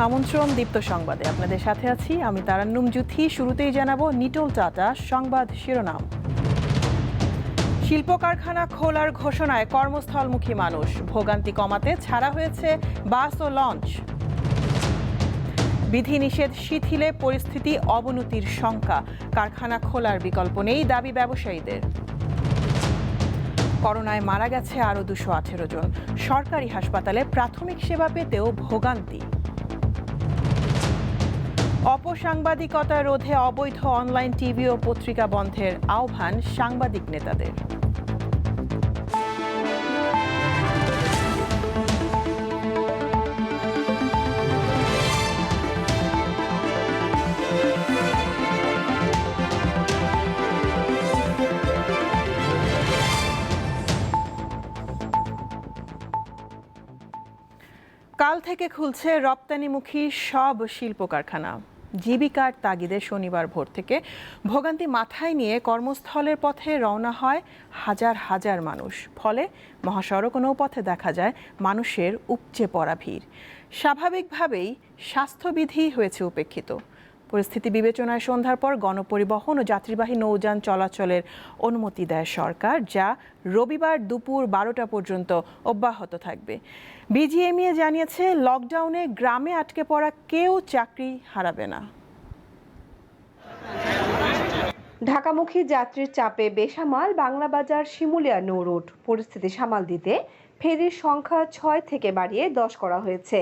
আমন্ত্রণ দীপ্ত সংবাদে আপনাদের সাথে আছি আমি তারান্নুম জুথি। শুরুতেই জানাবো নিটোল টাটা সংবাদ শিরোনাম। শিল্প কারখানা খোলার ঘোষণায় কর্মস্থলমুখী মানুষ, ভোগান্তি কমাতে ছাড়া হয়েছে বাস ও লঞ্চ। বিধিনিষেধ শিথিলে পরিস্থিতি অবনতির শঙ্কা, কারখানা খোলার বিকল্প নেই দাবি ব্যবসায়ীদের। করোনায় মারা গেছে আরও 218 জন, সরকারি হাসপাতালে প্রাথমিক সেবা পেতেও ভোগান্তি। অপসাংবাদিকতা রোধে অবৈধ অনলাইন টিভি ও পত্রিকা বন্ধের আহ্বান সাংবাদিক নেতাদের। কাল থেকে খুলছে রপ্তানিমুখী সব শিল্প কারখানা। জীবিকার তাগিদে শনিবার ভোর থেকে ভোগান্তি মাথায় নিয়ে কর্মস্থলের পথে রওনা হয় হাজার হাজার মানুষ। ফলে মহাসড়ক ও নৌপথে দেখা যায় মানুষের উপচে পড়া ভিড়। স্বাভাবিকভাবেই স্বাস্থ্যবিধি হয়েছে উপেক্ষিত। পরিস্থিতি বিবেচনায় সন্ধ্যার পর গণপরিবহন ও যাত্রীবাহী নৌযান চলাচলের অনুমতি দেয় সরকার, যা রবিবার দুপুর 12টা পর্যন্ত অব্যাহত থাকবে। বিজিএমইএ জানিয়েছে, লকডাউনে গ্রামে আটকে পড়া কেউ চাকরি হারাবে না। ঢাকামুখী যাত্রীর চাপে বেসামাল বাংলাবাজার শিমুলিয়া নৌ রুট। পরিস্থিতি সামাল দিতে ফেরির সংখ্যা 6 থেকে বাড়িয়ে 10 করা হয়েছে।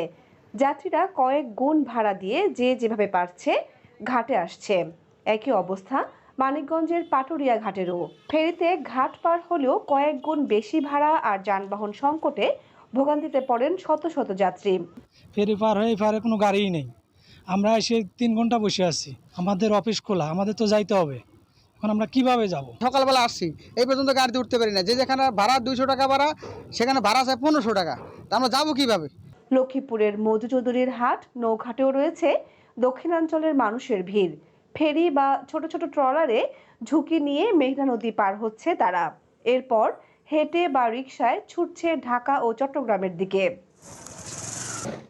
যাত্রীরা কয়েক গুণ ভাড়া দিয়ে যে যেভাবে পারছে ঘাটে আসছে। একই অবস্থা মানিকগঞ্জের পাটুরিয়া ঘাটেরও। ফেরিতে ঘাট পার হলেও কয়েক গুণ বেশি ভাড়া আর যানবাহন সংকটে ভোগান্তিতে পড়েন শত শত যাত্রী। ফেরি পার হয়ে পারে কোনো গাড়িই নেই। আমরা এসে 3 ঘন্টা বসে আছি, আমাদের অফিস খোলা, আমাদের তো যাইতে হবে। এখন আমরা কিভাবে যাব? সকালবেলা আসছি, এই পর্যন্ত গাড়িতে উঠতে পারি না। যেখানে ভাড়া 200 টাকা ভাড়া, সেখানে ভাড়া চাই 1500 টাকা। তা আমরা যাবো কিভাবে? লক্ষ্মীপুরের মধু চৌধুরীর হাট নৌঘাটেও রয়েছে দক্ষিণাঞ্চলের মানুষের ভিড়। ফেরি বা ছোট ছোট ট্রলারে ঝুঁকি নিয়ে মেঘনা নদী পার হচ্ছে তারা। এরপর হেঁটে বা রিকশায় ছুটছে ঢাকা ও চট্টগ্রামের দিকে।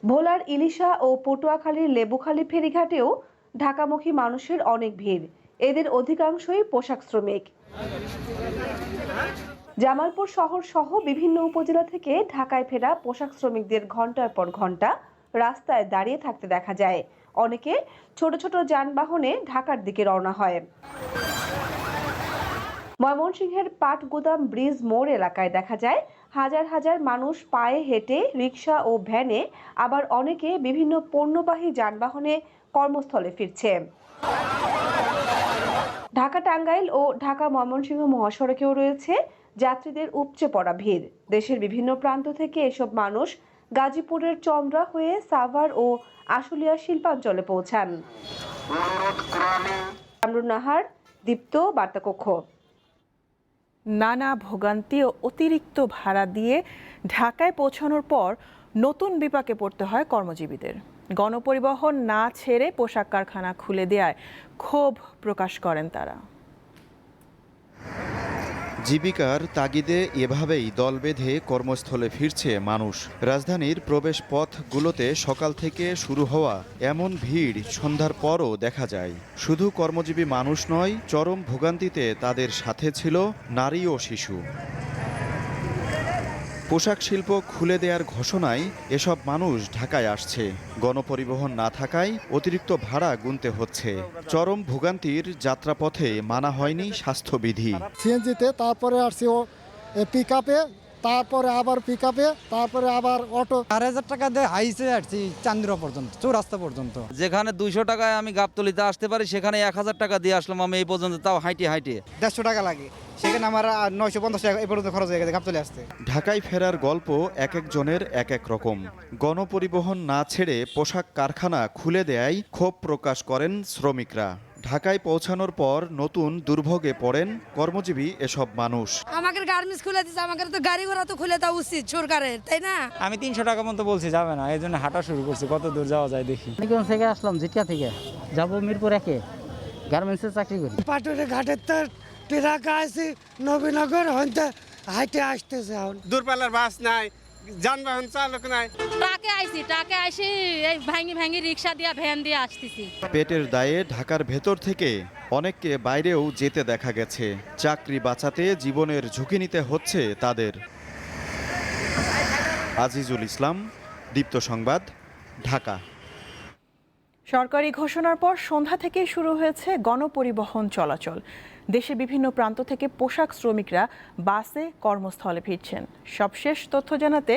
ভোলার ইলিশা ও পটুয়াখালীর লেবুখালী ফেরিঘাটেও ঢাকামুখী মানুষের অনেক ভিড়। এদের অধিকাংশই পোশাক শ্রমিক। জামালপুর শহর সহ বিভিন্ন উপজেলা থেকে ঢাকায় ফেরা পোশাক শ্রমিকদের ঘন্টার পর ঘন্টা রাস্তায় দাঁড়িয়ে থাকতে দেখা যায়। অনেকে ছোট ছোট যানবাহনে ঢাকার দিকে রওনা হয়। ময়মনসিংহের পাটগুদাম ব্রিজ মোড় এলাকায় দেখা যায় হাজার হাজার মানুষ পায়ে হেঁটে, রিকশা ও ভ্যানে, আবার অনেকে বিভিন্ন পণ্যবাহী যানবাহনে কর্মস্থলে ফিরছে। ঢাকা টাঙ্গাইল ও ঢাকা ময়মনসিংহ মহাসড়কেও রয়েছে যাত্রীদের উপচে পড়া ভিড়। দেশের বিভিন্ন প্রান্ত থেকে এসব মানুষ গাজীপুরের চন্দ্রা হয়ে সাভার ও আশুলিয়া শিল্পাঞ্চলে পৌঁছান। কামরুন নাহার, দীপ্ত বার্তাকক্ষ। নানা ভোগান্তি ও অতিরিক্ত ভাড়া দিয়ে ঢাকায় পৌঁছানোর পর নতুন বিপাকে পড়তে হয় কর্মজীবীদের। গণপরিবহন না ছেড়ে পোশাক কারখানা খুলে দেয়ায় ক্ষোভ প্রকাশ করেন তারা। জীবিকার তাগিদে এভাবেই দল বেঁধে কর্মস্থলে ফিরছে মানুষ। রাজধানীর প্রবেশ পথগুলোতে সকাল থেকে শুরু হওয়া এমন ভিড় সন্ধ্যার পরও দেখা যায়। শুধু কর্মজীবী মানুষ নয়, চরম ভোগান্তিতে তাদের সাথে ছিল নারী ও শিশু। পোশাক শিল্প খুলে দেওয়ার ঘোষণায় এসব মানুষ ঢাকায় আসছে। গণপরিবহন না থাকায় অতিরিক্ত ভাড়া গুনতে হচ্ছে। চরম ভোগান্তির যাত্রাপথে মানা হয়নি স্বাস্থ্যবিধি। সিএনজিতে, তারপরে আসছি ও পিকআপে, তারপরে আবার পিকআপে, তারপরে আবার অটো। 4000 টাকা দিয়ে হাইসে আসছি চান্দিরা পর্যন্ত, চৌরাস্তা পর্যন্ত। যেখানে 200 টাকায় আমি গাবতলিতে আসতে পারি, সেখানে 1000 টাকা দিয়ে আসলাম আমি এই পর্যন্ত, তাও হাইটে 150 টাকা লাগে। সেখানে আমার 950 টাকা এই পর্যন্ত খরচ হয়ে গেছে গাবতলি আসতে। ঢাকায় ফেরার গল্প এক একজনের এক এক রকম। গণপরিবহন না ছেড়ে পোশাক কারখানা খুলে দেয়ায় ক্ষোভ প্রকাশ করেন শ্রমিকরা। ঢাকায় পৌঁছানোর পর নতুন দুর্ভোগে পড়েন কর্মজীবী এসব মানুষ। আমাদের গার্মেন্টস খুলে দিচ্ছে, আমাদের তো গাড়ি ঘোড়া তো খুলে দেওয়া উচিত সরকারের, তাই না? আমি 300 টাকা মতো বলছি, যাবে না, এই জন্য হাঁটা শুরু করছি, কত দূর যাওয়া যায় দেখি। মানিকগঞ্জ থেকে আসলাম, জিটকা থেকে যাবো মিরপুর 1-এ, গার্মেন্টসে চাকরি করি। পাটুরে ঘাটের তো ট্রাক আছে, নবীনগর হইতে হাইটে আসতেছে। দূরপাল্লার বাস নাই, যানবাহন চালক নাই। টাকে আইসি এই ভাঙি রিক্সা দিয়া ভ্যান দিয়ে আসতেছি। পেটের দায়ে ঢাকার ভেতর থেকে অনেককে বাইরেও যেতে দেখা গেছে। চাকরি বাঁচাতে জীবনের ঝুঁকি নিতে হচ্ছে তাদের। আজিজুল ইসলাম, দীপ্ত সংবাদ, ঢাকা। সরকারি ঘোষণার পর সন্ধ্যা থেকেই শুরু হয়েছে গণপরিবহন চলাচল। দেশের বিভিন্ন প্রান্ত থেকে পোশাক শ্রমিকরা বাসে কর্মস্থলে ফিরছেন। সবশেষ তথ্য জানাতে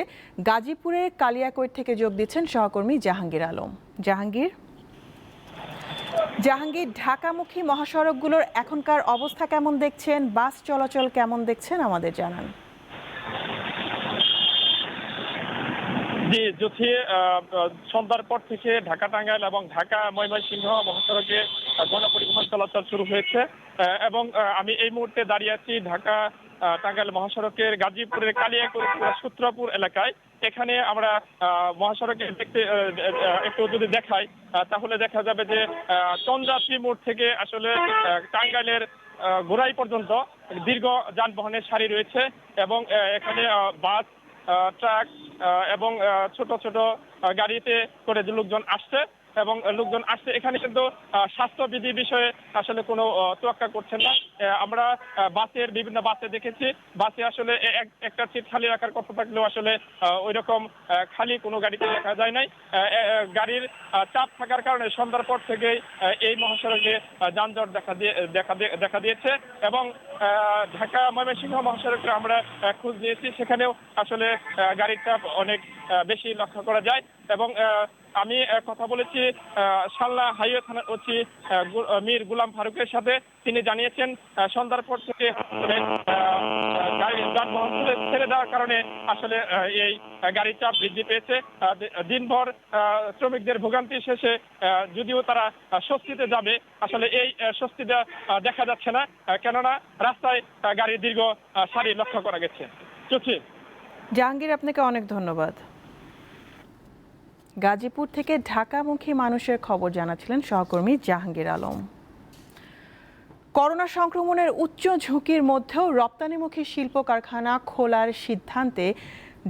গাজীপুরের কালিয়াকৈর থেকে যোগ দিচ্ছেন সহকর্মী জাহাঙ্গীর আলম। জাহাঙ্গীর, ঢাকামুখী মহাসড়কগুলোর এখনকার অবস্থা কেমন দেখছেন? বাস চলাচল কেমন দেখছেন আমাদের জানান। জি জ্যোতি, সন্ধ্যার পর থেকে ঢাকা টাঙ্গাইল এবং ঢাকা ময়মনসিংহ মহাসড়কে গণপরিবহন চলাচল শুরু হয়েছে এবং আমি এই মুহূর্তে দাঁড়িয়ে আছি ঢাকা টাঙ্গাইল মহাসড়কের গাজীপুরের কালিয়াকৈর সূত্রপুর এলাকায়। এখানে আমরা মহাসড়কে দেখতে একটু যদি দেখাই তাহলে দেখা যাবে যে চন্দ্রাত্রী মোড় থেকে আসলে টাঙ্গাইলের গোড়াই পর্যন্ত দীর্ঘ যানবাহনের সারি রয়েছে এবং এখানে বাস, ট্রাক এবং ছোট ছোট গাড়িতে করে যে লোকজন আসছে এবং লোকজন আসছে এখানে কিন্তু স্বাস্থ্যবিধি বিষয়ে আসলে কোনো তোয়াক্কা করছেন না। আমরা বিভিন্ন বাসে দেখেছি, বাসে আসলে একটা সিট খালি রাখার কথা থাকলেও আসলে ওই রকম খালি কোনো গাড়িতে দেখা যায় নাই। গাড়ির চাপ থাকার কারণে সন্ধ্যার পর থেকেই এই মহাসড়কে যানজট দেখা দিয়েছে এবং ঢাকা ময়মনসিংহ মহাসড়কে আমরা খোঁজ নিয়েছি, সেখানেও আসলে গাড়ির চাপ অনেক বেশি লক্ষ্য করা যায় এবং আমি কথা বলেছি সাল্লা হাইওয়ে থানার ওসি মীর গুলাম ফারুকের সাথে। তিনি জানিয়েছেন সন্ধ্যার পর থেকে যানবাহন ছেড়ে দেওয়ার কারণে আসলে এই গাড়ির চাপ বৃদ্ধি পেয়েছে। দিনভর শ্রমিকদের ভোগান্তি শেষে যদিও তারা স্বস্তিতে যাবে, আসলে এই স্বস্তিটা দেখা যাচ্ছে না, কেননা রাস্তায় গাড়ির দীর্ঘ সারি লক্ষ্য করা গেছে। জাহাঙ্গীর, আপনাকে অনেক ধন্যবাদ। গাজীপুর থেকে ঢাকামুখী মানুষের খবর জানাচ্ছিলেন সহকর্মী জাহাঙ্গীর আলম। করোনা সংক্রমণের উচ্চ ঝুঁকির মধ্যেও রপ্তানিমুখী শিল্প কারখানা খোলার সিদ্ধান্তে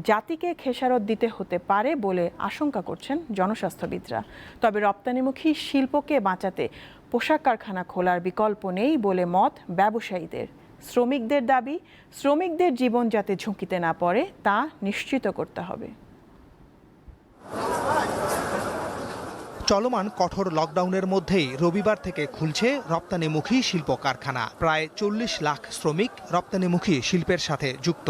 জাতিকে খেসারত দিতে হতে পারে বলে আশঙ্কা করছেন জনস্বাস্থ্যবিদরা। তবে রপ্তানিমুখী শিল্পকে বাঁচাতে পোশাক কারখানা খোলার বিকল্প নেই বলে মত ব্যবসায়ীদের। শ্রমিকদের দাবি, শ্রমিকদের জীবন যাতে ঝুঁকিতে না পড়ে তা নিশ্চিত করতে হবে। চলমান কঠোর লকডাউনের মধ্যেই রবিবার থেকে খুলছে রপ্তানিমুখী শিল্প কারখানা। প্রায় 40 লাখ শ্রমিক রপ্তানিমুখী শিল্পের সাথে যুক্ত।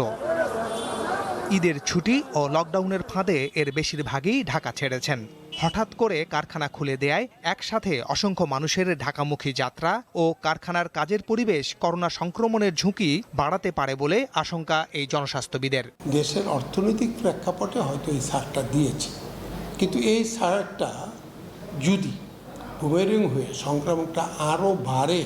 ঈদের ছুটি ও লকডাউনের ফাঁদে এর বেশিরভাগই ঢাকা ছেড়েছেন। হঠাৎ করে কারখানা খুলে দেয়ায় একসাথে অসংখ্য মানুষের ঢাকামুখী যাত্রা ও কারখানার কাজের পরিবেশ করোনা সংক্রমণের ঝুঁকি বাড়াতে পারে বলে আশঙ্কা এই জনস্বাস্থ্যবিদের। দেশের অর্থনৈতিক প্রেক্ষাপটে হয়তো এই ছাড়টা দিয়েছে, কিন্তু এই ছাড়টা যদি বুমেরিং হয়ে সংক্রমণটা আরও বাড়ে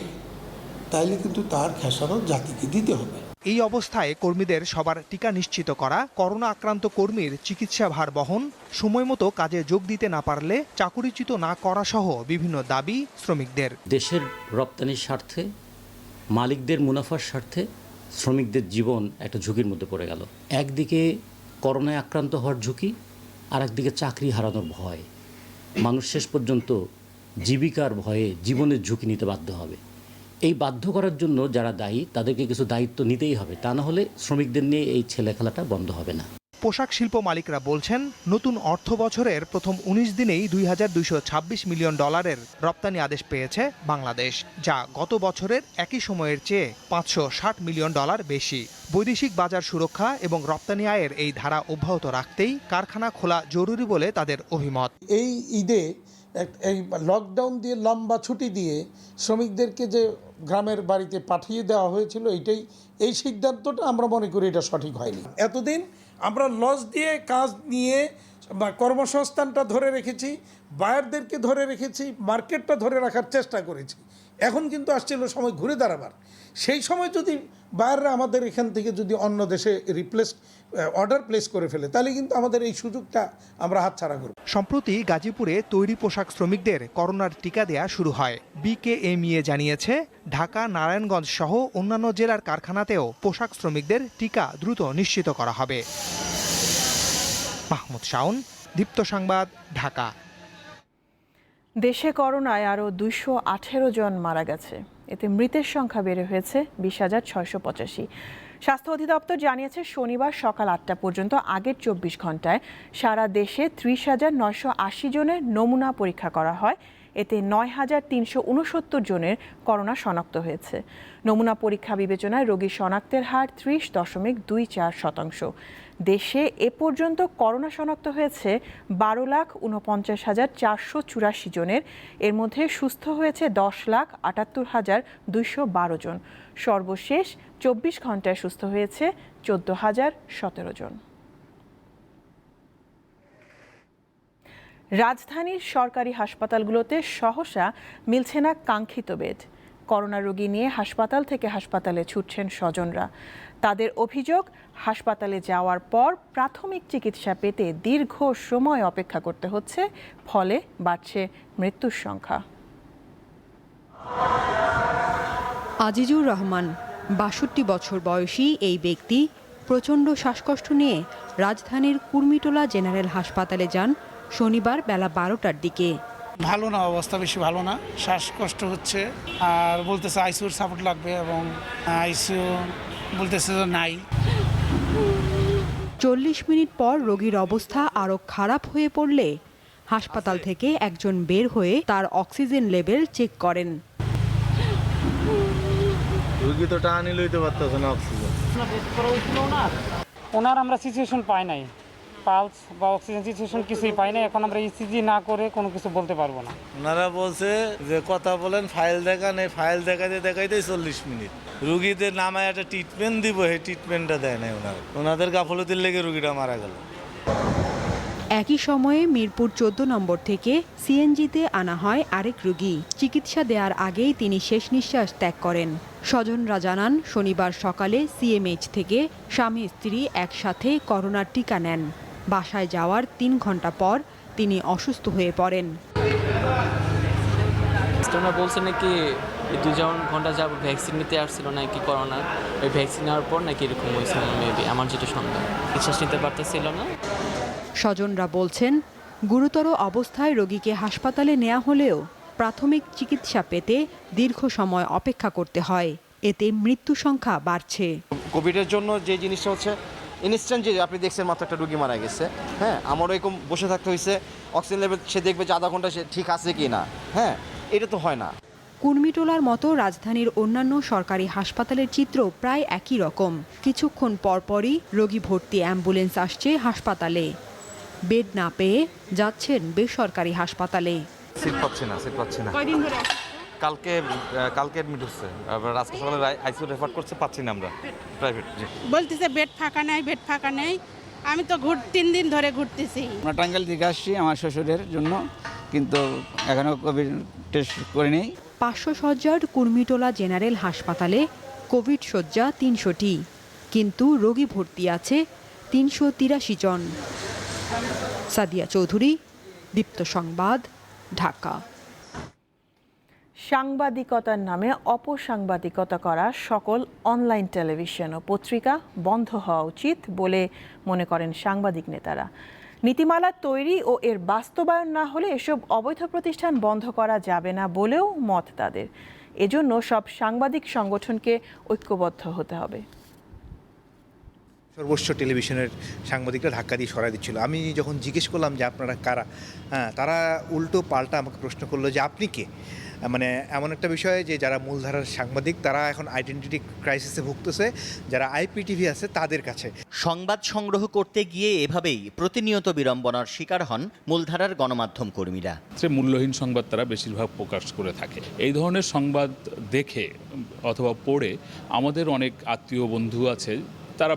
তাইলে কিন্তু তার খেসারত জাতিকে দিতে হবে। এই অবস্থায় কর্মীদের সবার টিকা নিশ্চিত করা, করোনা আক্রান্ত কর্মীর চিকিৎসা ভার বহন, সময়মতো কাজে যোগ দিতে না পারলে চাকুরিচ্যুত না করা সহ বিভিন্ন দাবি শ্রমিকদের। দেশের রপ্তানির স্বার্থে, মালিকদের মুনাফার স্বার্থে শ্রমিকদের জীবন একটা ঝুঁকির মধ্যে পড়ে গেল। একদিকে করোনায় আক্রান্ত হওয়ার ঝুঁকি, আর একদিকে চাকরি হারানোর ভয়। মানুষ শেষ পর্যন্ত জীবিকার ভয়ে জীবনের ঝুঁকি নিতে বাধ্য হবে। এই বাধ্য করার জন্য যারা দায়ী তাদেরকে কিছু দায়িত্ব নিতেই হবে, তা না হলে শ্রমিকদের নিয়ে এই ছেলেখেলাটা বন্ধ হবে না। পোশাক শিল্প মালিকরা বলছেন, নতুন অর্থ বছরের প্রথম 19 দিনেই $2226 মিলিয়ন রপ্তানি আদেশ পেয়েছে বাংলাদেশ, যা গত বছরের একই সময়ের চেয়ে $560 মিলিয়ন বেশি। বৈদেশিক বাজার সুরক্ষা এবং রপ্তানি আয়ের এই ধারা অব্যাহত রাখতেই কারখানা খোলা জরুরি বলে তাদের অভিমত। এই ঈদে এই লকডাউন দিয়ে লম্বা ছুটি দিয়ে শ্রমিকদেরকে যে গ্রামের বাড়িতে পাঠিয়ে দেওয়া হয়েছিল, এই সিদ্ধান্তটা আমরা মনে করি এটা সঠিক হয়নি। এতদিন আমরা লস দিয়ে কাজ নিয়ে বা কর্মসংস্থানটা ধরে রেখেছি, বায়ারদেরকে ধরে রেখেছি, মার্কেটটা ধরে রাখার চেষ্টা করেছি। এখন কিন্তু আসছিল সময় ঘুরে দাঁড়াবার। সেই সময় যদি বায়াররা আমাদের এখান থেকে যদি অন্য দেশে অর্ডার প্লেস করে ফেলে, তাহলে কিন্তু আমাদের এই সুযোগটা আমরা হাতছাড়া করব। সম্প্রতি গাজীপুরে তৈরি পোশাক শ্রমিকদের করোনার টিকা দেয়া শুরু হয়। বিকেএমইএ জানিয়েছে, ঢাকা, নারায়ণগঞ্জ সহ অন্যান্য জেলার কারখানাতেও পোশাক শ্রমিকদের টিকা দ্রুত নিশ্চিত করা হবে। মাহমুদ শাওন, দীপ্ত সংবাদ, ঢাকা। দেশে করোনায় আরও 218 জন মারা গেছে। এতে মৃতের সংখ্যা বেড়ে হয়েছে 20,685। স্বাস্থ্য অধিদপ্তর জানিয়েছে শনিবার সকাল 8টা পর্যন্ত আগের 24 ঘন্টায় সারা দেশে 30,980 জনের নমুনা পরীক্ষা করা হয়। এতে 9,369 জনের করোনা শনাক্ত হয়েছে। নমুনা পরীক্ষা বিবেচনায় রোগী শনাক্তের হার 30.24%। দেশে এ পর্যন্ত করোনা শনাক্ত হয়েছে 12,49,484 জনের। এর মধ্যে সুস্থ হয়েছে 10,78,212 জন। সর্বশেষ 24 ঘন্টায় সুস্থ হয়েছে 14,017 জন। রাজধানীর সরকারি হাসপাতালগুলোতে সহসা মিলছে না কাঙ্ক্ষিত বেড। করোনা রোগী নিয়ে হাসপাতাল থেকে হাসপাতালে ছুটছেন স্বজনরা। তাদের অভিযোগ, হাসপাতালে যাওয়ার পর প্রাথমিক চিকিৎসা পেতে দীর্ঘ সময় অপেক্ষা করতে হচ্ছে, ফলে বাড়ছে মৃত্যুর সংখ্যা। আজিজুর রহমান ৬২ বছর বয়সী এই ব্যক্তি প্রচণ্ড শ্বাসকষ্ট নিয়ে রাজধানীর কুর্মিটোলা জেনারেল হাসপাতালে যান শনিবার বেলা 12টার দিকে। ভালো না, অবস্থা বেশি ভালো না, শ্বাসকষ্ট হচ্ছে আর বলতেছে আইসিইউর সাপোর্ট লাগবে এবং আইসিইউ বলতেছে নাই। ৪০ মিনিট পর রোগীর অবস্থা আরও খারাপ হয়ে পড়লে হাসপাতাল থেকে একজন বের হয়ে তার অক্সিজেন লেভেল চেক করেন। রোগী তো টানি লইতে পারতেছে না অক্সিজেন। ওনার আমরা সিচুয়েশন পাই নাই, পালস বা অক্সিজেন সিচুয়েশন কিছুই পাই নাই। এখন আমরা ইসিজি না করে কোনো কিছু বলতে পারবো না। ওনারা বলছে যে কথা বলেন, ফাইল দেখান, এই ফাইল দেখাইতে 40 মিনিট। রুগীদের নামায় একটা ট্রিটমেন্ট দিব, এই ট্রিটমেন্টটা দেয় নাই ওনাদের গাফলতির লেগে রুগীটা মারা গেল। একই সময়ে মিরপুর 14 নম্বর থেকে সিএনজিতে আনা হয় আরেক রোগী। চিকিৎসা দেওয়ার আগেই তিনি শেষ নিঃশ্বাস ত্যাগ করেন। স্বজনরা জানান, শনিবার সকালে সিএমএইচ থেকে স্বামী স্ত্রী একসাথে করোনার টিকা নেন। বাসায় যাওয়ার 3 ঘন্টা পর তিনি অসুস্থ হয়ে পড়েন। বলছে নাকি 2 ঘন্টা যাব ভ্যাকসিন নিতে আসছিল নাকি করোনা, ওই ভ্যাকসিন নেওয়ার পর নাকি এরকম হয়েছিল মেবি, আমার যেটা সন্দেহ। নিঃশ্বাস নিতে পারতেছিল না। স্বজনরা বলছেন, গুরুতর অবস্থায় রোগীকে হাসপাতালে নেওয়া হলেও প্রাথমিক চিকিৎসা পেতে দীর্ঘ সময় অপেক্ষা করতে হয়। এতে মৃত্যু সংখ্যা বাড়ছে। কোভিডের জন্য যে জিনিসটা হচ্ছে ইনস্ট্যান্ট, যে আপনি দেখছেন মাত্র একটা রোগী মারা গেছে, হ্যাঁ, আমারও এরকম বসে থাকতে হয়েছে, অক্সিজেন লেভেল সে দেখবে যে আধা ঘন্টা সে ঠিক আছে কি না, হ্যাঁ, এটা তো হয় না। কুর্মিটোলার মতো রাজধানীর অন্যান্য সরকারি হাসপাতালের চিত্র প্রায় একই রকম। কিছুক্ষণ পরপরই রোগী ভর্তি অ্যাম্বুলেন্স আসছে হাসপাতালে। বেড না পেয়ে যাচ্ছেন বেসরকারি হাসপাতালে। সিট পাচ্ছি না। কয়দিন ধরে? কালকে অ্যাডমিট হচ্ছে, আজকে সকালে আইসিইউ রেফার করছে, পাচ্ছি না আমরা প্রাইভেট। বলতেছে বেড ফাঁকা নেই। আমি তো 3 দিন ধরে ঘুরতেছি। আমরা টাঙ্গাইল থেকে আসছি আমার শ্বশুরের জন্য, কিন্তু এখনো কোভিড টেস্ট করে নেই। 500 শয্যার কুর্মিটোলা জেনারেল হাসপাতালে কোভিড শয্যা 300টি, কিন্তু রোগী ভর্তি আছে 383 জন। সাদিয়া চৌধুরী, দীপ্ত সংবাদ, ঢাকা। সাংবাদিকতার নামে অপসাংবাদিকতা করা সকল অনলাইন টেলিভিশন ও পত্রিকা বন্ধ হওয়া উচিত বলে মনে করেন সাংবাদিক নেতারা। নীতিমালা তৈরি ও এর বাস্তবায়ন না হলে এসব অবৈধ প্রতিষ্ঠান বন্ধ করা যাবে না বলেও মত তাদের। এজন্য সব সাংবাদিক সংগঠনকে ঐক্যবদ্ধ হতে হবে। সর্বোচ্চ টেলিভিশনের সাংবাদিকরা ধাক্কা দিয়ে সরাই দিচ্ছিল। আমি যখন জিজ্ঞেস করলাম যে আপনারা কারা, তারা উল্টো পাল্টা আমাকে প্রশ্ন করলো যে আপনি কে। মানে এমন একটা বিষয় যে যারা মূলধারার সাংবাদিক তারা এখন আইডেন্টিটি ক্রাইসিসে ভুগতেছে, যারা আইপিটিভি আছে তাদের কাছে। সংবাদ সংগ্রহ করতে গিয়ে এভাবেই প্রতিনিয়ত বিড়ম্বনার শিকার হন মূলধারার গণমাধ্যম কর্মীরা। মূল্যহীন সংবাদ তারা বেশিরভাগ প্রকাশ করে থাকে। এই ধরনের সংবাদ দেখে অথবা পড়ে আমাদের অনেক আত্মীয় বন্ধু আছে, তারা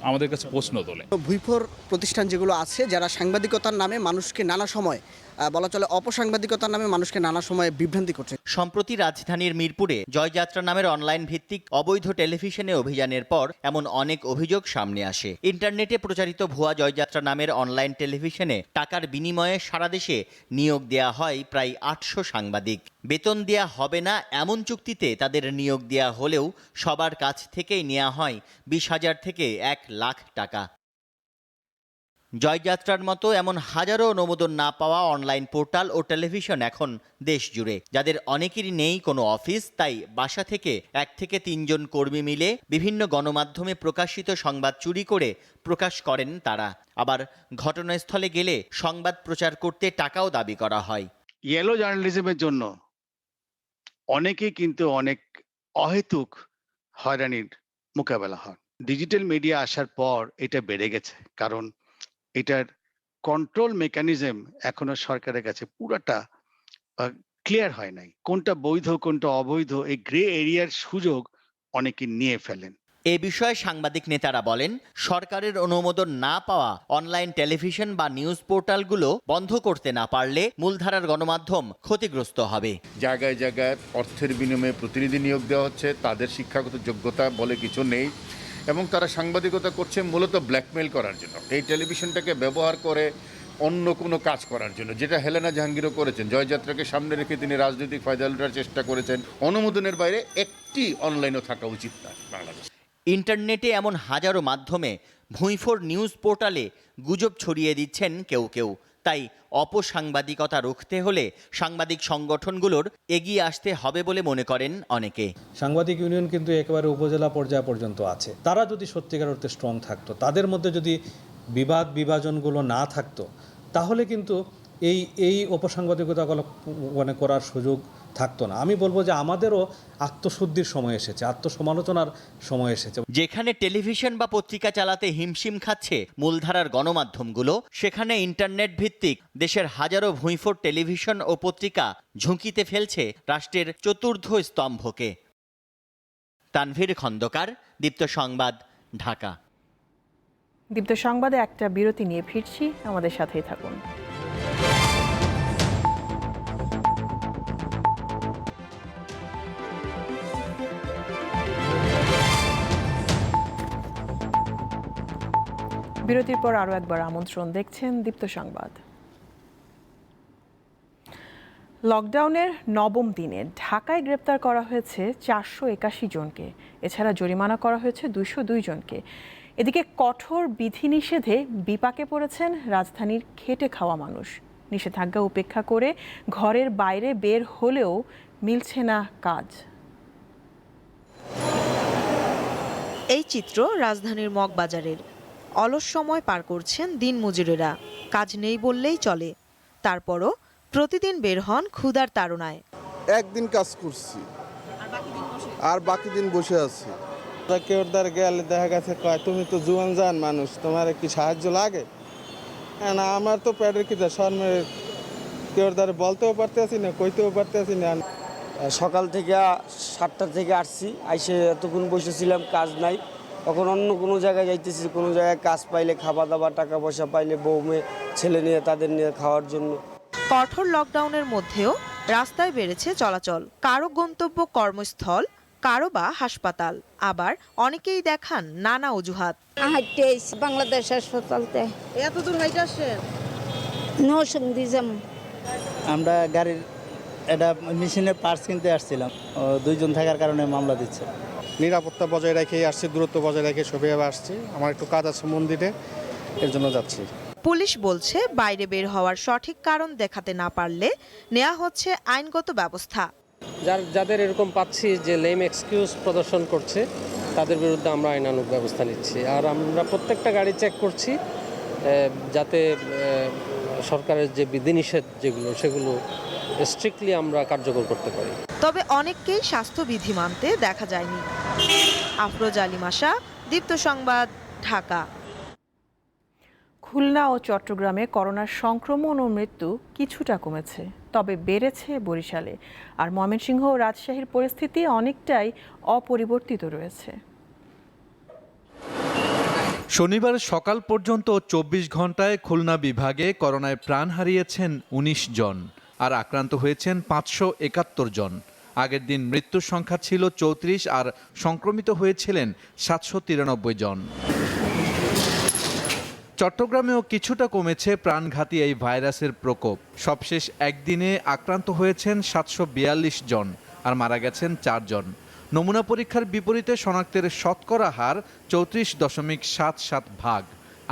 আমাদের কাছে প্রশ্ন তোলে। ভুইফোর প্রতিষ্ঠান যেগুলো আছে, যারা সাংবাদিকতার নামে মানুষকে নানা সময় বলা চলে অপসাংবাদিকতার নামে মানুষকে নানা সময় বিভ্রান্তি করছে। সম্প্রতি রাজধানীর মিরপুরে জয়যাত্রা নামের অনলাইন ভিত্তিক অবৈধ টেলিভিশনে অভিযানের পর এমন অনেক অভিযোগ সামনে আসে। ইন্টারনেটে প্রচারিত ভুয়া জয়যাত্রা নামের অনলাইন টেলিভিশনে টাকার বিনিময়ে সারা দেশে নিয়োগ দেয়া হয় প্রায় 800 সাংবাদিক। বেতন দেয়া হবে না এমন চুক্তিতে তাদের নিয়োগ দেয়া হলেও সবার কাছ থেকেই নেওয়া হয় 20,000 থেকে 1 লাখ টাকা। জয়যাত্রার মতো এমন হাজারো অনুমোদন না পাওয়া অনলাইন পোর্টাল ও টেলিভিশন এখন দেশ জুড়ে, যাদের অনেকেরই নেই কোনো অফিস, তাই বাসা থেকে 1 থেকে 3 জন কর্মী মিলে বিভিন্ন গণমাধ্যমে প্রকাশিত সংবাদ চুরি করে প্রকাশ করেন তারা। আবার ঘটনাস্থলে গেলে সংবাদ প্রচার করতে টাকাও দাবি করা হয়। ইয়েলো জার্নালিজমের জন্য অনেকেই কিন্তু অনেক অহেতুক হয়রানির মোকাবেলা হয়। ডিজিটাল মিডিয়া আসার পর এটা বেড়ে গেছে, কারণ এটার কন্ট্রোল মেকানিজম এখনো সরকারের কাছে পুরোটা ক্লিয়ার হয় নাই। কোনটা বৈধ কোনটা অবৈধ, এই গ্রে এরিয়ার সুযোগ অনেকে নিয়ে ফেলেন। এ বিষয়ে সাংবাদিক নেতারা বলেন, সরকারের অনুমোদন না পাওয়া অনলাইন টেলিভিশন বা নিউজ পোর্টালগুলো বন্ধ করতে না পারলে মূলধারার গণমাধ্যম ক্ষতিগ্রস্ত হবে। জায়গায় জায়গায় অর্থের বিনিময়ে প্রতিনিধি নিয়োগ দেওয়া হচ্ছে, তাদের শিক্ষাগত যোগ্যতা বলে কিছু নেই এবং তারা সাংবাদিকতা করছে মূলত ব্ল্যাকমেইল করার জন্য, এই টেলিভিশনটাকে ব্যবহার করে অন্য কোনো কাজ করার জন্য, যেটা হেলেনা জাহাঙ্গীরও করেছেন। জয়যাত্রাকে সামনে রেখে তিনি রাজনৈতিক ফায়দা লুটার চেষ্টা করেছেন। অনুমোদনের বাইরে একটি অনলাইনও থাকা উচিত না বাংলাদেশ। ইন্টারনেটে এমন হাজারো মাধ্যমে ভুঁইফোর নিউজ পোর্টালে গুজব ছড়িয়ে দিচ্ছেন কেউ কেউ। তাই অপসাংবাদিকতা রুখতে হলে সাংবাদিক সংগঠনগুলোর এগিয়ে আসতে হবে বলে মনে করেন অনেকে। সাংবাদিক ইউনিয়ন কিন্তু একেবারে উপজেলা পর্যায় পর্যন্ত আছে। তারা যদি সত্যিকার অর্থে স্ট্রং থাকতো, তাদের মধ্যে যদি বিভাজনগুলো না থাকতো, তাহলে কিন্তু এই অপসাংবাদিকতা মানে করার সুযোগ থাকতো না। আমি বলবো যে আমাদেরও আত্মশুদ্ধির সময় এসেছে, আত্মসমালোচনার সময় এসেছে। যেখানে টেলিভিশন বা পত্রিকা চালাতে হিমশিম খাচ্ছে মূলধারার গণমাধ্যমগুলো, সেখানে ইন্টারনেট ভিত্তিক দেশের হাজারো ভুঁইফোর টেলিভিশন ও পত্রিকা ঝুঁকিতে ফেলছে রাষ্ট্রের চতুর্থ স্তম্ভকে। তানভীর খন্দকার, দীপ্ত সংবাদ, ঢাকা। দীপ্ত সংবাদে একটা বিরতি নিয়ে ফিরছি, আমাদের সাথেই থাকুন। বিরতির পর আরও একবার আমন্ত্রণ, দেখছেন দীপ্ত সংবাদ। লকডাউনের নবম দিনে ঢাকায় গ্রেপ্তার করা হয়েছে 481 জনকে, এছাড়া জরিমানা করা হয়েছে 202 জনকে। এদিকে কঠোর বিধিনিষেধে বিপাকে পড়েছেন রাজধানীর খেটে খাওয়া মানুষ। নিষেধাজ্ঞা উপেক্ষা করে ঘরের বাইরে বের হলেও মিলছে না কাজ। এই চিত্র রাজধানীর মগবাজারের। অলস সময় পার করছেন দিনমজুরেরা, কাজ নেই বললেই চলে। তারপরও প্রতিদিন বের হন ক্ষুধার তাড়নায়। একদিন কাজ করছি আর বাকি দিন বসে আছি। কেউ গেলে দেখা গেছে কয় তুমি তো জুয়ান জান মানুষ, তোমার কি সাহায্য লাগে? না, আমার তো পেটের খিদে শর্মের কেউ বলতেও পারতেছি না, কইতেও পারতেছি না। সকাল থেকে 7টা থেকে আসছি, আইসে এতক্ষণ বসেছিলাম, কাজ নাই। তখন অন্য কোনো জায়গায় যাইতেছি, কোনো জায়গায় কাজ পাইলে, খাওয়া দাওয়া, টাকা পয়সা পাইলে বউ মেয়ে ছেলে নিয়ে তাদের নিয়ে খাওয়ার জন্য। কঠোর লকডাউনের মধ্যেও রাস্তায় বেড়েছে চলাচল। কারো গন্তব্য কর্মস্থল, কারো বা হাসপাতাল, আবার অনেকেই দেখান নানা অজুহাত। বাংলাদেশ হাসপাতালতে এত দূর হাইটে আসেন? আমরা গাড়ির এটা মেশিনের পার্টস কিনতে আসছিলাম, 2 জন থাকার কারণে মামলা দিচ্ছে। নিরাপত্তা বজায় রেখে আসছি, দূরত্ব বজায় রেখে সবাই আসছি। আমার একটু কাজ আছে মন্দিরে, এর জন্য যাচ্ছি। পুলিশ বলছে বাইরে বের হওয়ার সঠিক কারণ দেখাতে না পারলে নেওয়া হচ্ছে আইনগত ব্যবস্থা। যাদের এরকম পাচ্ছি যে লেম এক্সকিউজ প্রদর্শন করছে, তাদের বিরুদ্ধে আমরা আইনানুগ ব্যবস্থা নিচ্ছি। আর আমরা প্রত্যেকটা গাড়ি চেক করছি যাতে সরকারের যে বিধিনিষেধ যেগুলো, সেগুলো স্ট্রিক্টলি আমরা কার্যকর করতে পারি। তবে অনেককেই স্বাস্থ্যবিধি মানতে দেখা যায়নি। আফরোজ আলী মাসা, দীপ্ত সংবাদ, ঢাকা। খুলনা ও চট্টগ্রামে করোনার সংক্রমণ ও মৃত্যু কিছুটা কমেছে, তবে বেড়েছে বরিশালে। আর ময়মনসিংহ ও রাজশাহীর পরিস্থিতি অনেকটাই অপরিবর্তিত রয়েছে। শনিবার সকাল পর্যন্ত 24 ঘন্টায় খুলনা বিভাগে করোনায় প্রাণ হারিয়েছেন 19 জন, আর আক্রান্ত হয়েছেন 571 জন। আগের দিন মৃত্যুর সংখ্যা ছিল 34 আর সংক্রমিত হয়েছিলেন 793 জন। চট্টগ্রামেও কিছুটা কমেছে প্রাণঘাতী এই ভাইরাসের প্রকোপ। সবশেষ একদিনে আক্রান্ত হয়েছেন 742 জন আর মারা গেছেন 4 জন। নমুনা পরীক্ষার বিপরীতে শনাক্তের শতকরা হার 34.77%।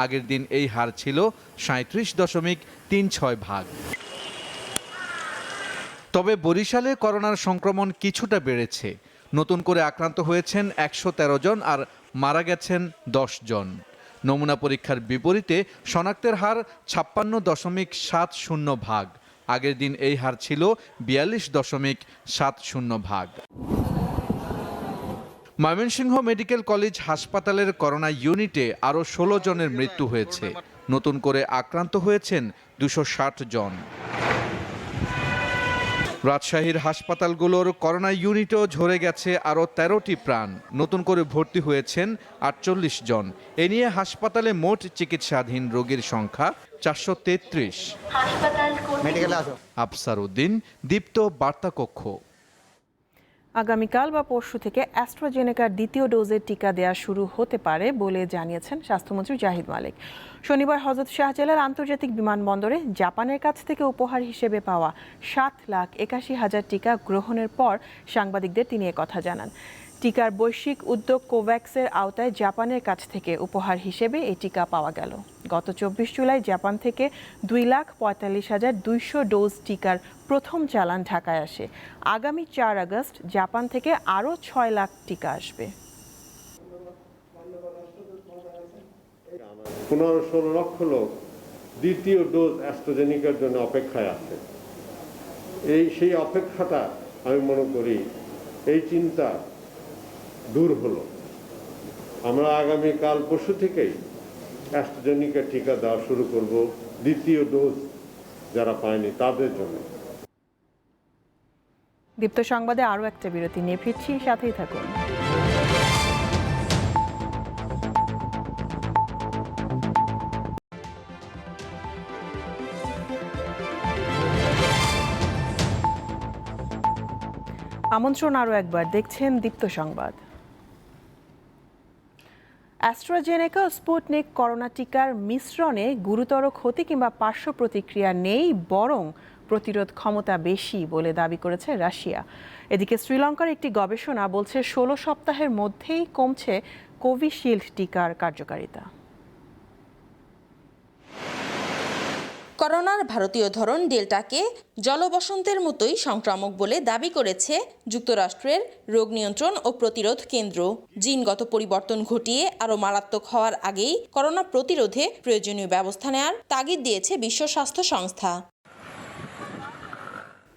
আগের দিন এই হার ছিল 37.36%। তবে বরিশালে করোনার সংক্রমণ কিছুটা বেড়েছে। নতুন করে আক্রান্ত হয়েছেন 113 জন আর মারা গেছেন 10 জন। নমুনা পরীক্ষার বিপরীতে শনাক্তের হার 56.70%। আগের দিন এই হার ছিল 42.70%। ময়মনসিংহ মেডিকেল কলেজ হাসপাতালের করোনা ইউনিটে আরও 16 জনের মৃত্যু হয়েছে। নতুন করে আক্রান্ত হয়েছেন 260 জন। রাজশাহীর হাসপাতালগুলোর করোনা ইউনিটেও ঝরে গেছে আরও 13টি প্রাণ। নতুন করে ভর্তি হয়েছেন 48 জন। এ নিয়ে হাসপাতালে মোট চিকিৎসাধীন রোগীর সংখ্যা 433। আফসার উদ্দিন, দীপ্ত বার্তা কক্ষ। আগামীকাল বা পরশু থেকে অ্যাস্ট্রাজেনেকার দ্বিতীয় ডোজের টিকা দেওয়া শুরু হতে পারে বলে জানিয়েছেন স্বাস্থ্যমন্ত্রী জাহিদ মালিক। শনিবার হযরত শাহজালাল আন্তর্জাতিক বিমানবন্দরে জাপানের কাছ থেকে উপহার হিসেবে পাওয়া 7,81,000 টিকা গ্রহণের পর সাংবাদিকদের তিনি একথা জানান। টিকার বৈশ্বিক উদ্যোগ কোভ্যাক্সের আওতায় জাপানের কাছ থেকে উপহার হিসেবে এই টিকা পাওয়া গেল। গত 24 জুলাই জাপান থেকে 2,45,200 ডোজ টিকার প্রথম চালান ঢাকায় আসে। আগামী 4 আগস্ট জাপান থেকে আরও 6 লাখ টিকা আসবে। 15-16 লক্ষ লোক দ্বিতীয় ডোজ অ্যাস্ট্রাজেনিকার জন্য অপেক্ষায় আছে। সেই অপেক্ষাটা আমি মনে করি এই চিন্তা দূর হলো। আমরা আগামীকাল পরশু থেকেই অ্যাস্ট্রাজেনিকা টিকা দেওয়া শুরু করব দ্বিতীয় ডোজ যারা পায়নি তাদের জন্য। দীপ্ত সংবাদে আরও একটা বিরতি নিয়ে ফিরছি, সাথেই থাকুন। আমন্ত্রণ আরও একবার, দেখছেন দীপ্ত সংবাদ। অ্যাস্ট্রাজেনেকা ও স্পুটনিক করোনা টিকার মিশ্রণে গুরুতর ক্ষতি কিংবা পার্শ্ব প্রতিক্রিয়া নেই, বরং প্রতিরোধ ক্ষমতা বেশি বলে দাবি করেছে রাশিয়া। এদিকে শ্রীলঙ্কার একটি গবেষণা বলছে 16 সপ্তাহের মধ্যেই কমছে কোভিশিল্ড টিকার কার্যকারিতা। করোনার ভারতীয় ধরন ডেল্টাকে জলবসন্তের মতোই সংক্রামক বলে দাবি করেছে যুক্তরাষ্ট্রের রোগ নিয়ন্ত্রণ ও প্রতিরোধ কেন্দ্র। জিনগত পরিবর্তন ঘটিয়ে আরও মারাত্মক হওয়ার আগেই করোনা প্রতিরোধে প্রয়োজনীয় ব্যবস্থা নেওয়ার তাগিদ দিয়েছে বিশ্ব স্বাস্থ্য সংস্থা।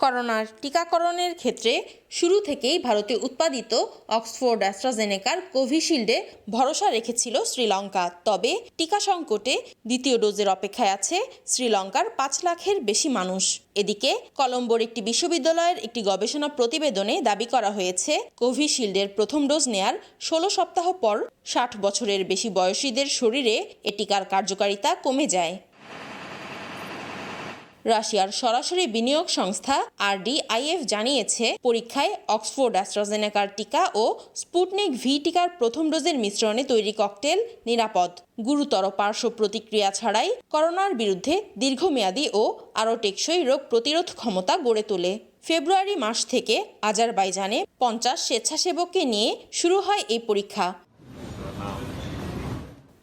করোনার টিকাকরণের ক্ষেত্রে শুরু থেকেই ভারতে উৎপাদিত অক্সফোর্ড অ্যাস্ট্রাজেনেকার কোভিশিল্ডে ভরসা রেখেছিল শ্রীলঙ্কা। তবে টিকা সংকটে দ্বিতীয় ডোজের অপেক্ষায় আছে শ্রীলঙ্কার 5 লাখের বেশি মানুষ। এদিকে কলম্বোর একটি বিশ্ববিদ্যালয়ের একটি গবেষণা প্রতিবেদনে দাবি করা হয়েছে কোভিশিল্ডের প্রথম ডোজ নেয়ার 16 সপ্তাহ পর 60 বছরের বেশি বয়সীদের শরীরে এ টিকার কার্যকারিতা কমে যায়। রাশিয়ার সরাসরি বিনিয়োগ সংস্থা RDIF জানিয়েছে পরীক্ষায় অক্সফোর্ড অ্যাস্ট্রাজেনেকার টিকা ও স্পুটনিক ভি টিকার প্রথম ডোজের মিশ্রণে তৈরি ককটেল নিরাপদ, গুরুতর পার্শ্ব প্রতিক্রিয়া ছাড়াই করোনার বিরুদ্ধে দীর্ঘমেয়াদী ও আরও টেকসই রোগ প্রতিরোধ ক্ষমতা গড়ে তোলে। ফেব্রুয়ারি মাস থেকে আজারবাইজানে 50 স্বেচ্ছাসেবককে নিয়ে শুরু হয় এই পরীক্ষা।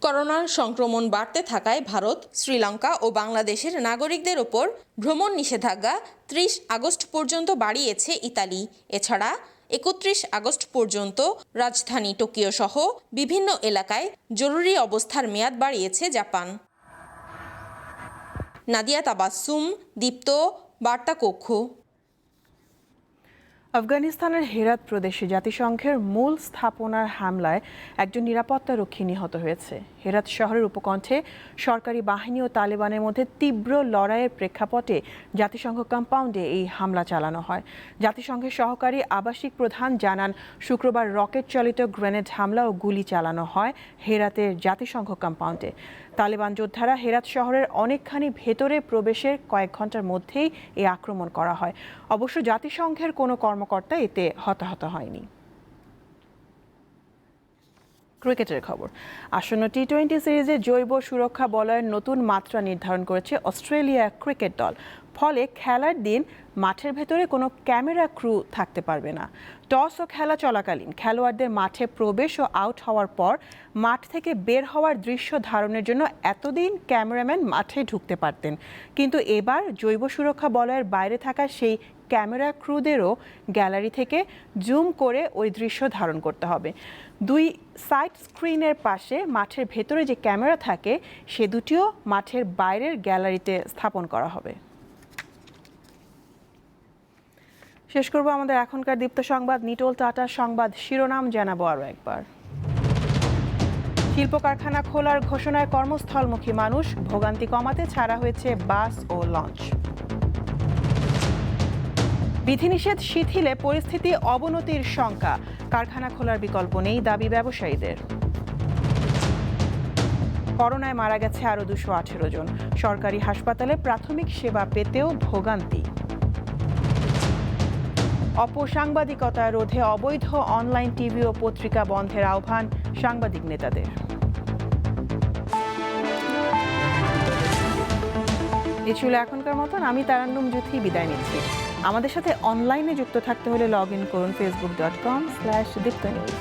করোনার সংক্রমণ বাড়তে থাকায় ভারত, শ্রীলঙ্কা ও বাংলাদেশের নাগরিকদের ওপর ভ্রমণ নিষেধাজ্ঞা 30 আগস্ট পর্যন্ত বাড়িয়েছে ইতালি। এছাড়া 31 আগস্ট পর্যন্ত রাজধানী টোকিও সহ বিভিন্ন এলাকায় জরুরি অবস্থার মেয়াদ বাড়িয়েছে জাপান। নাদিয়া তাবাসসুম, দীপ্ত, বার্তা কক্ষ। আফগানিস্তানের হেরাত প্রদেশে জাতিসংঘের মূল স্থাপনার হামলায় একজন নিরাপত্তারক্ষী নিহত হয়েছে। হেরাত শহরের উপকণ্ঠে সরকারি বাহিনী ও তালেবানের মধ্যে তীব্র লড়াইয়ের প্রেক্ষাপটে জাতিসংঘ কম্পাউন্ডে এই হামলা চালানো হয়। জাতিসংঘের সহকারী আবাসিক প্রধান জানান, শুক্রবার রকেট চালিত গ্রেনেড হামলা ও গুলি চালানো হয় হেরাতের জাতিসংঘ কম্পাউন্ডে। তালেবান যোদ্ধারা হেরাত শহরের অনেকখানি ভেতরে প্রবেশের কয়েক ঘন্টার মধ্যেই এই আক্রমণ করা হয়। অবশ্য জাতিসংঘের কোনো কর্মকর্তা এতে হতাহত হয়নি। ক্রিকেটের খবর। আসন্ন টি20 সিরিজে জৈব সুরক্ষা বলয়ের নতুন মাত্রা নির্ধারণ করেছে অস্ট্রেলিয়া ক্রিকেট দল। ফলে খেলার দিন মাঠের ভেতরে কোনো ক্যামেরা ক্রু থাকতে পারবে না। টস ও খেলা চলাকালীন খেলোয়াড়দের মাঠে প্রবেশ ও আউট হওয়ার পর মাঠ থেকে বের হওয়ার দৃশ্য ধারণের জন্য এতদিন ক্যামেরাম্যান মাঠে ঢুকতে পারতেন, কিন্তু এবার জৈব সুরক্ষা বলয়ের বাইরে থাকা সেই ক্যামেরা ক্রুদেরও গ্যালারি থেকে জুম করে ওই দৃশ্য ধারণ করতে হবে। 2 সাইড স্ক্রিনের পাশে মাঠের ভেতরে যে ক্যামেরা থাকে সে দুটিও মাঠের বাইরের গ্যালারিতে স্থাপন করা হবে। শেষ করব আমাদের এখনকার দীপ্ত সংবাদ নিটোল টাটা সংবাদ শিরোনাম জানাবো আরও একবার। শিল্প কারখানা খোলার ঘোষণায় কর্মস্থলমুখী মানুষ, ভোগান্তি কমাতে ছাড়া হয়েছে বাস ও লঞ্চ। বিধিনিষেধ শিথিলে পরিস্থিতি অবনতির শঙ্কা, কারখানা খোলার বিকল্প নেই দাবি ব্যবসায়ীদের। করোনায় মারা গেছে আরও 218 জন, সরকারি হাসপাতালে প্রাথমিক সেবা পেতেও ভোগান্তি। অপসাংবাদিকতা রোধে অবৈধ অনলাইন টিভি ও পত্রিকা বন্ধের আহ্বান সাংবাদিক নেতাদের। এ ছিল এখনকার মতন। আমি তারান্নুম জুথি বিদায় নিচ্ছি। আমাদের সাথে অনলাইনে যুক্ত থাকতে হলে লগ ইন করুন facebook.com/diptanews।